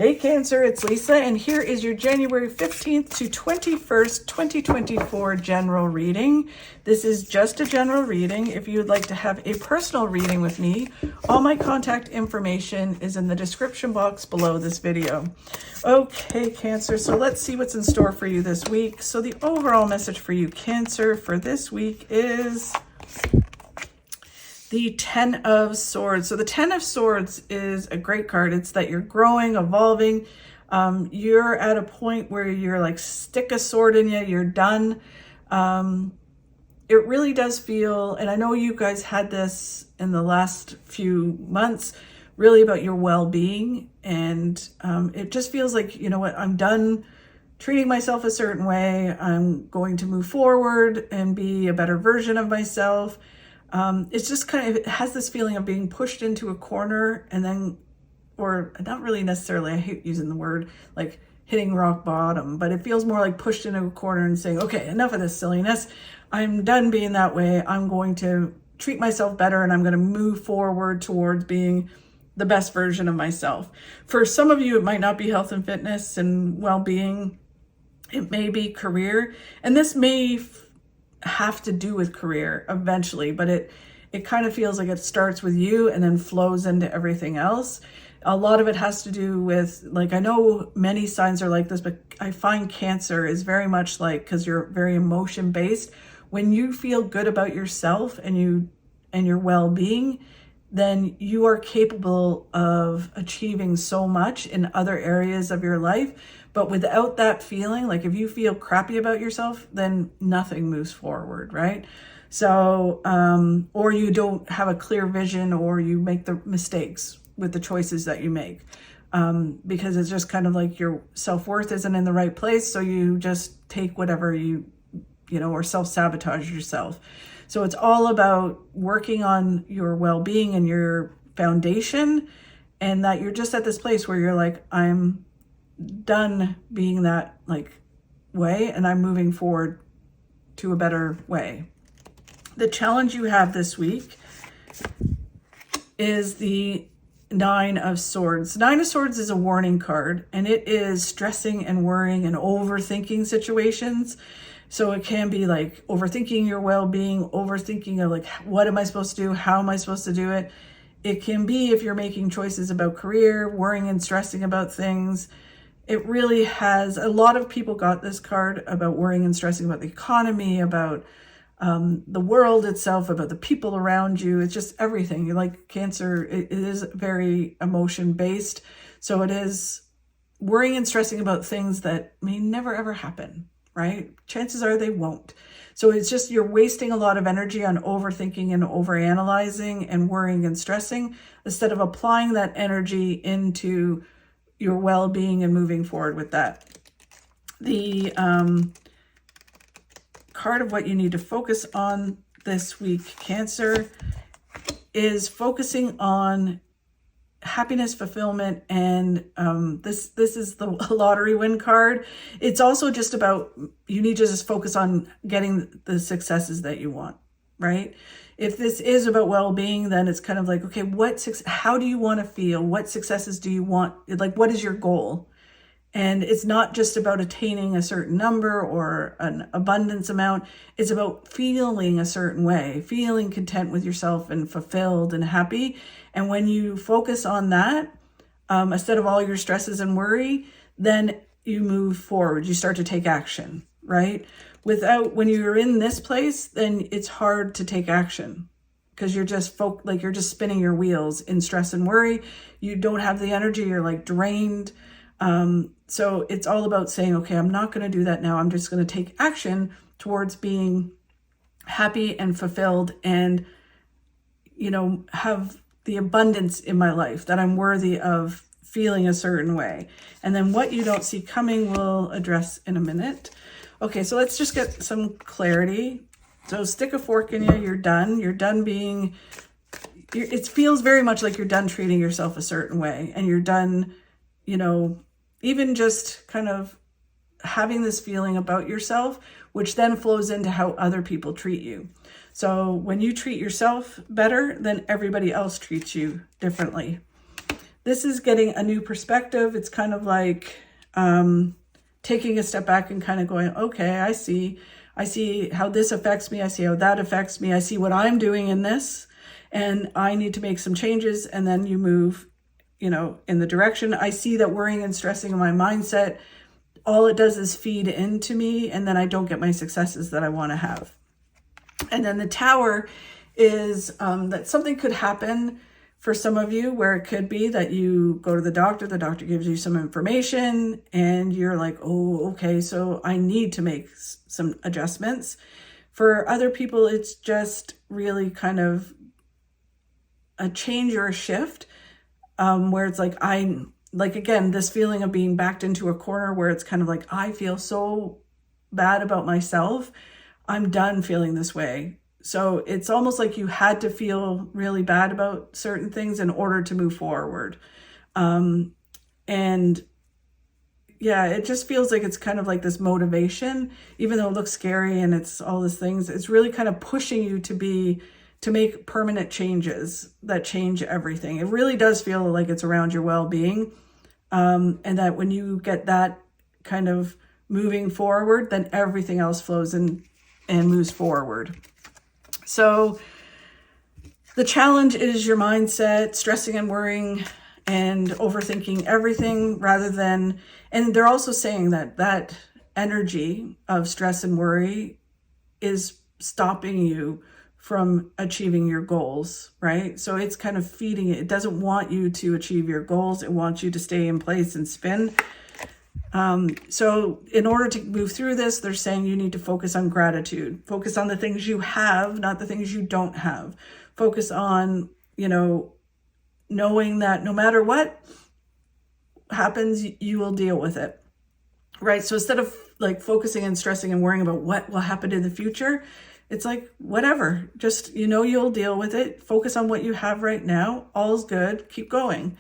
Hey Cancer, it's Lisa, and here is your January 15th to 21st, 2024 general reading. This is just a general reading. If you would like to have a personal reading with me, all my contact information is in the description box below this video. Okay, Cancer, so let's see what's in store for you this week. So the overall message for you, Cancer, for this week is the 10 of Swords. So the 10 of Swords is a great card. It's that you're growing, evolving. You're at a point where you're like, stick a sword in you, you're done. It really does feel, and I know you guys had this in the last few months, really about your well-being. And it just feels like, you know what, I'm done treating myself a certain way. I'm going to move forward and be a better version of myself. It's just kind of, it has this feeling of being pushed into a corner and then, or not really necessarily, I hate using the word, like hitting rock bottom, but it feels more like pushed into a corner and saying, okay, enough of this silliness. I'm done being that way. I'm going to treat myself better and I'm going to move forward towards being the best version of myself. For some of you, it might not be health and fitness and well-being. It may be career, and this may have to do with career eventually, but it kind of feels like it starts with you and then flows into everything else. A lot of it has to do with, like, I know many signs are like this, but I find Cancer is very much like, because you're very emotion based, when you feel good about yourself and your well-being, then you are capable of achieving so much in other areas of your life. But without that feeling, like if you feel crappy about yourself, then nothing moves forward, right? So, or you don't have a clear vision, or you make the mistakes with the choices that you make, because it's just kind of like your self-worth isn't in the right place. So you just take whatever you know, or self-sabotage yourself. So it's all about working on your well-being and your foundation, and that you're just at this place where you're like, I'm done being that like way and I'm moving forward to a better way. The challenge you have this week is the 9 of Swords. 9 of Swords is a warning card, and it is stressing and worrying and overthinking situations. So it can be like overthinking your well-being, overthinking of like, what am I supposed to do? How am I supposed to do it? It can be, if you're making choices about career, worrying and stressing about things. It really has, a lot of people got this card about worrying and stressing about the economy, about the world itself, about the people around you. It's just everything. You're like, Cancer, it is very emotion based. So it is worrying and stressing about things that may never ever happen, right? Chances are they won't. So it's just, you're wasting a lot of energy on overthinking and overanalyzing and worrying and stressing, instead of applying that energy into your well-being and moving forward with that. The card of what you need to focus on this week, Cancer, is focusing on happiness, fulfillment, and this is the lottery win card. It's also just about, you need to just focus on getting the successes that you want, right? If this is about well-being, then it's kind of like, okay, how do you want to feel? What successes do you want? Like, what is your goal? And it's not just about attaining a certain number or an abundance amount. It's about feeling a certain way, feeling content with yourself and fulfilled and happy. And when you focus on that, instead of all your stresses and worry, then you move forward. You start to take action, right? When you're in this place, then it's hard to take action, because you're just you're just spinning your wheels in stress and worry. You don't have the energy. You're like drained. So it's all about saying, okay, I'm not going to do that now. I'm just going to take action towards being happy and fulfilled, and, you know, have the abundance in my life that I'm worthy of feeling a certain way. And then what you don't see coming, we'll address in a minute. Okay, so let's just get some clarity. So stick a fork in you, you're done. You're done being, it feels very much like you're done treating yourself a certain way. And you're done, you know, even just kind of having this feeling about yourself, which then flows into how other people treat you. So when you treat yourself better, then everybody else treats you differently. this is getting a new perspective. It's kind of like taking a step back and kind of going, okay, I see how this affects me. I see how that affects me. I see what I'm doing in this, and I need to make some changes. And then you move, in the direction. I see that worrying and stressing in my mindset, all it does is feed into me, and then I don't get my successes that I want to have. And then the Tower is that something could happen for some of you, where it could be that you go to the doctor gives you some information, and you're like, oh, okay, so I need to make some adjustments. For other people, it's just really kind of a change or a shift, where it's like, again, this feeling of being backed into a corner, where it's kind of like, I feel so bad about myself. I'm done feeling this way. So it's almost like you had to feel really bad about certain things in order to move forward. And yeah, it just feels like it's kind of like this motivation, even though it looks scary and it's all these things, it's really kind of pushing you to make permanent changes that change everything. It really does feel like it's around your well-being. And that when you get that kind of moving forward, then everything else flows and moves forward. So the challenge is your mindset, stressing and worrying and overthinking everything rather than, and they're also saying that energy of stress and worry is stopping you from achieving your goals, right? So it's kind of feeding it. It doesn't want you to achieve your goals. It wants you to stay in place and spin. So in order to move through this, they're saying you need to focus on gratitude, focus on the things you have, not the things you don't have. Focus on, knowing that no matter what happens, you will deal with it, right? So instead of like focusing and stressing and worrying about what will happen in the future, it's like, whatever, just, you'll deal with it. Focus on what you have right now. All's good. Keep going.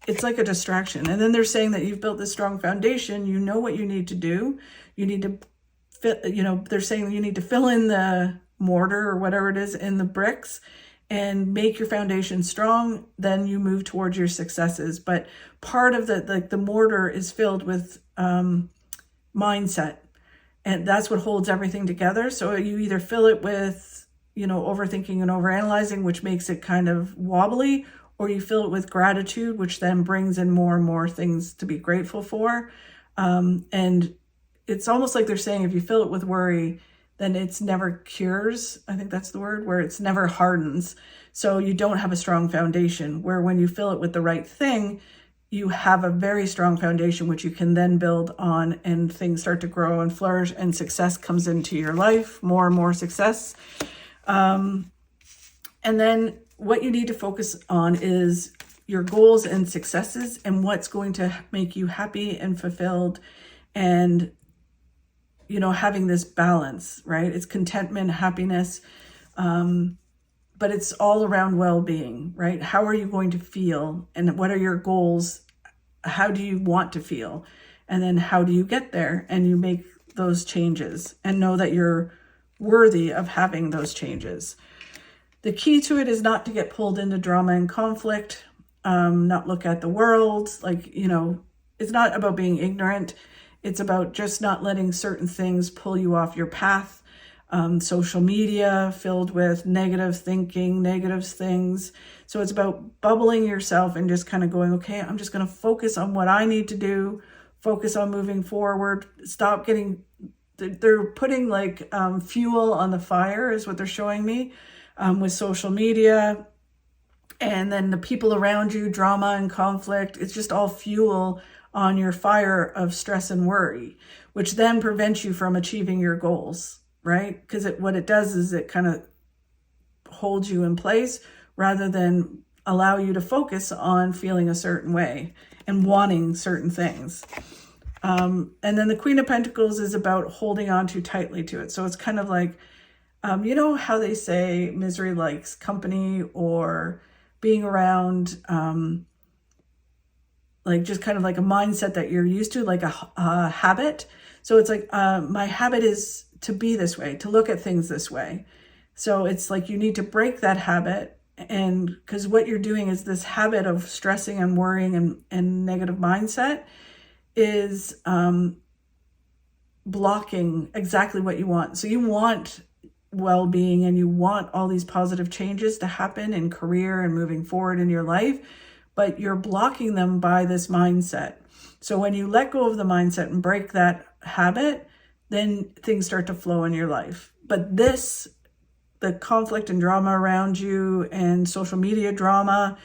It's like a distraction. And then they're saying that you've built this strong foundation. You know what you need to do. You need to they're saying you need to fill in the mortar or whatever it is in the bricks and make your foundation strong. Then you move towards your successes. But part of the mortar is filled with mindset. And that's what holds everything together. So you either fill it with, overthinking and overanalyzing, which makes it kind of wobbly, or you fill it with gratitude, which then brings in more and more things to be grateful for. And it's almost like they're saying, if you fill it with worry, then it's never cures. I think that's the word, where it's never hardens. So you don't have a strong foundation, where when you fill it with the right thing, you have a very strong foundation, which you can then build on, and things start to grow and flourish, and success comes into your life, more and more success. And then what you need to focus on is your goals and successes, and what's going to make you happy and fulfilled, and, having this balance, right? It's contentment, happiness, but it's all around well-being, right? How are you going to feel, and what are your goals? How do you want to feel? And then how do you get there? And you make those changes and know that you're worthy of having those changes. The key to it is not to get pulled into drama and conflict, not look at the world. It's not about being ignorant. It's about just not letting certain things pull you off your path. Social media filled with negative thinking, negative things. So it's about bubbling yourself and just kind of going, okay, I'm just going to focus on what I need to do, focus on moving forward, stop getting, they're putting fuel on the fire is what they're showing me with social media. And then the people around you, drama and conflict, it's just all fuel on your fire of stress and worry, which then prevents you from achieving your goals. Right? Because what it does is it kind of holds you in place rather than allow you to focus on feeling a certain way and wanting certain things. And then the Queen of Pentacles is about holding on too tightly to it. So it's kind of like, how they say misery likes company, or being around, just kind of like a mindset that you're used to, like a habit. So it's like, my habit is to be this way, to look at things this way. So it's like you need to break that habit And because what you're doing is this habit of stressing and worrying and negative mindset is blocking exactly what you want. So you want well-being and you want all these positive changes to happen in career and moving forward in your life, but you're blocking them by this mindset. So when you let go of the mindset and break that habit, then things start to flow in your life. But the conflict and drama around you and social media drama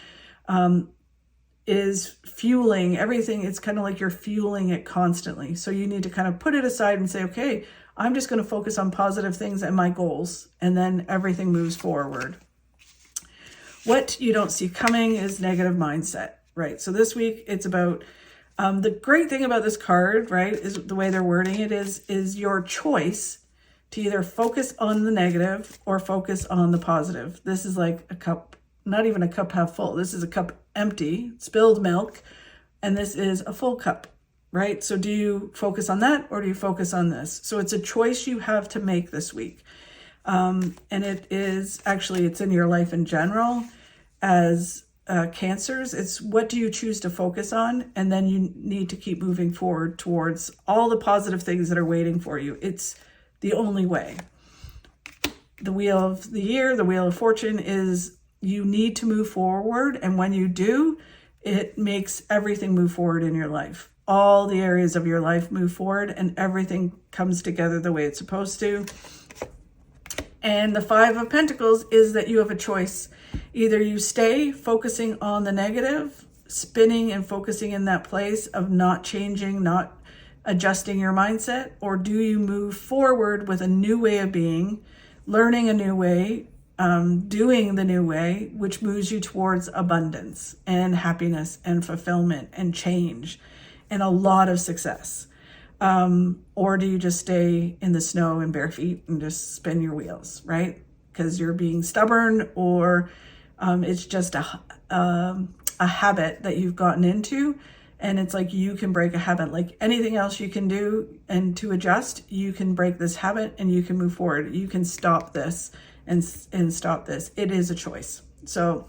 is fueling everything. It's kind of like you're fueling it constantly. So you need to kind of put it aside and say, okay, I'm just going to focus on positive things and my goals, and then everything moves forward. What you don't see coming is negative mindset, right? So this week it's about, the great thing about this card, right, is the way they're wording it is your choice to either focus on the negative or focus on the positive. This is like a cup, not even a cup half full. This is a cup empty, spilled milk, and this is a full cup, right? So do you focus on that or do you focus on this? So it's a choice you have to make this week. And it is actually, it's in your life in general as Cancers. It's what do you choose to focus on? And then you need to keep moving forward towards all the positive things that are waiting for you. It's the only way. The wheel of the year, the wheel of fortune is you need to move forward. And when you do, it makes everything move forward in your life. All the areas of your life move forward and everything comes together the way it's supposed to. And the Five of Pentacles is that you have a choice. Either you stay focusing on the negative, spinning and focusing in that place of not changing, not adjusting your mindset, or do you move forward with a new way of being, learning a new way, doing the new way, which moves you towards abundance and happiness and fulfillment and change and a lot of success? Or do you just stay in the snow in bare feet and just spin your wheels, right? Because you're being stubborn, or it's just a habit that you've gotten into. And it's like you can break a habit like anything else you can do, and to adjust, you can break this habit and you can move forward. You can stop this and stop this. It is a choice. So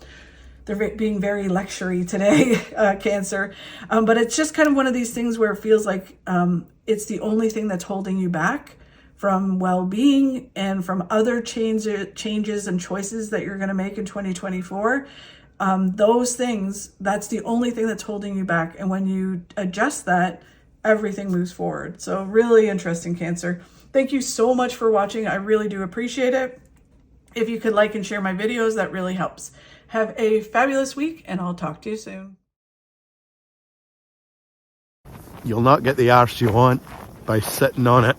they're being very lectury today, Cancer. But it's just kind of one of these things where it feels like it's the only thing that's holding you back from well-being and from other changes and choices that you're going to make in 2024. Those things, that's the only thing that's holding you back. And when you adjust that, everything moves forward. So really interesting, Cancer. Thank you so much for watching. I really do appreciate it. If you could like and share my videos, that really helps. Have a fabulous week, and I'll talk to you soon. You'll not get the arse you want by sitting on it.